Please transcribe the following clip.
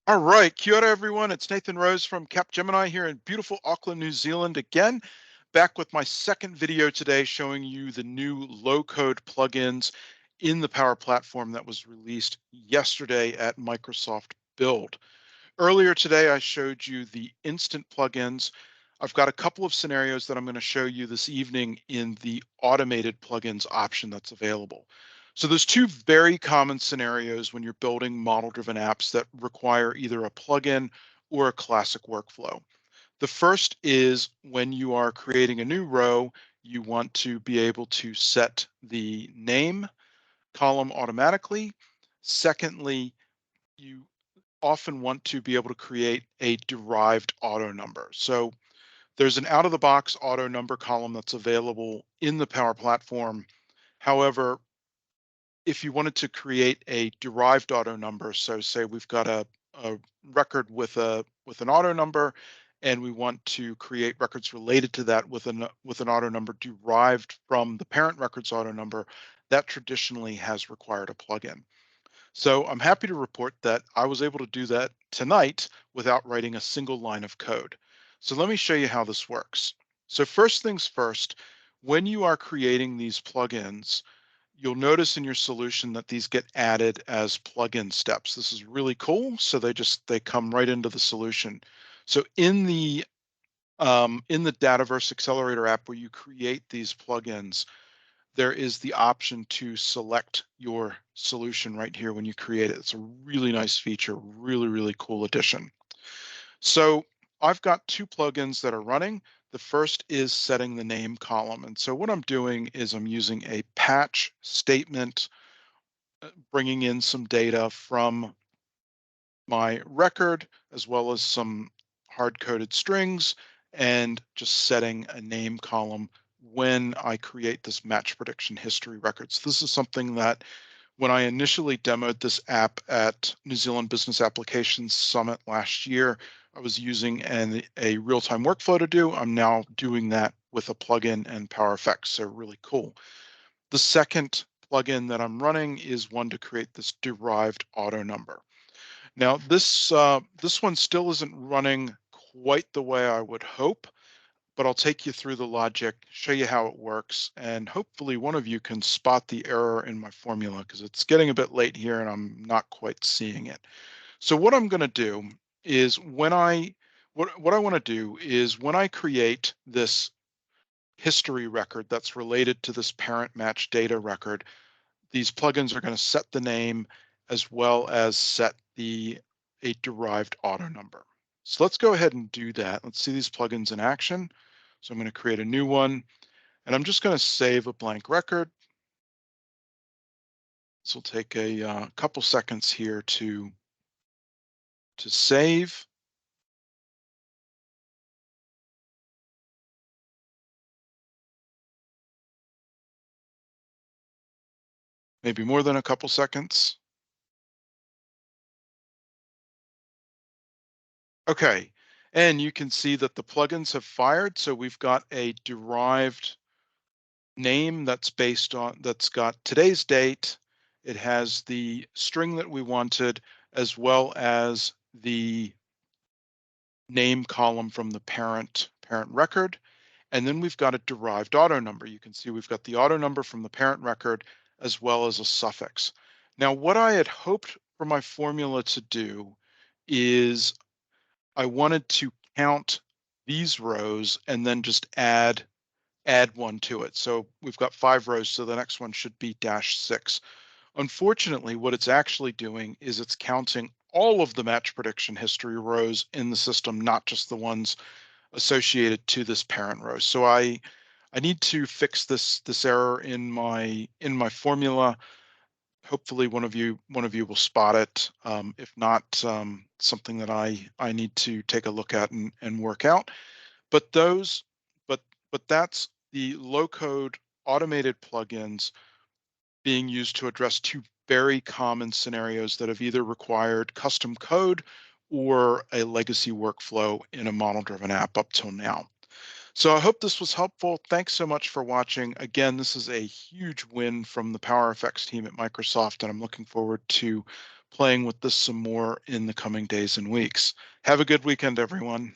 All right, kia ora everyone. It's Nathan Rose from Capgemini here in beautiful Auckland, New Zealand again, back with my second video today showing you the new low-code plugins in the Power Platform that was released yesterday at Microsoft Build. Earlier today, I showed you the instant plugins. I've got a couple of scenarios that I'm going to show you this evening in the automated plugins option that's available. So there's two very common scenarios when you're building model-driven apps that require either a plugin or a classic workflow. The first is when you are creating a new row, you want to be able to set the name column automatically. Secondly, you often want to be able to create a derived auto number. So there's an out of the box auto number column that's available in the Power Platform. However, if you wanted to create a derived auto number, so say we've got a record with an auto number and we want to create records related to that with an auto number derived from the parent record's auto number, that traditionally has required a plugin. So I'm happy to report that I was able to do that tonight without writing a single line of code. So let me show you how this works. So first things first, when you are creating these plugins, you'll notice in your solution that these get added as plugin steps. This is really cool. So they come right into the solution. So in the Dataverse Accelerator app where you create these plugins, there is the option to select your solution right here when you create it. It's a really nice feature, really, really cool addition. So I've got two plugins that are running. The first is setting the name column. And so what I'm doing is I'm using a patch statement, bringing in some data from my record, as well as some hard-coded strings, and just setting a name column when I create this match prediction history record. So this is something that when I initially demoed this app at New Zealand Business Applications Summit last year, I was using a real-time workflow to do. I'm now doing that with a plugin and Power Effects, so really cool. The second plugin that I'm running is one to create this derived auto number. Now, this one still isn't running quite the way I would hope, but I'll take you through the logic, show you how it works, and hopefully one of you can spot the error in my formula because it's getting a bit late here and I'm not quite seeing it. So what I'm going to do is what I want to do is when I create this history record that's related to this parent match data record, these plugins are going to set the name as well as set a derived auto number. So let's go ahead and do that. Let's see these plugins in action. So I'm going to create a new one and I'm just going to save a blank record. This will take a couple seconds here to save. Maybe more than a couple seconds. Okay, and you can see that the plugins have fired. So we've got a derived name that's got today's date. It has the string that we wanted, as well as the name column from the parent record. And then we've got a derived auto number. You can see we've got the auto number from the parent record as well as a suffix. Now, what I had hoped for my formula to do is I wanted to count these rows and then just add one to it. So we've got 5 rows, so the next one should be -6. Unfortunately, what it's actually doing is it's counting all of the match prediction history rows in the system, not just the ones associated to this parent row. So I need to fix this error in my formula. Hopefully one of you will spot it. If not, something that I need to take a look at and work out. But those, but but that's the low code automated plugins being used to address two very common scenarios that have either required custom code or a legacy workflow in a model-driven app up till now. So I hope this was helpful. Thanks so much for watching. Again, this is a huge win from the Power Effects team at Microsoft, and I'm looking forward to playing with this some more in the coming days and weeks. Have a good weekend, everyone.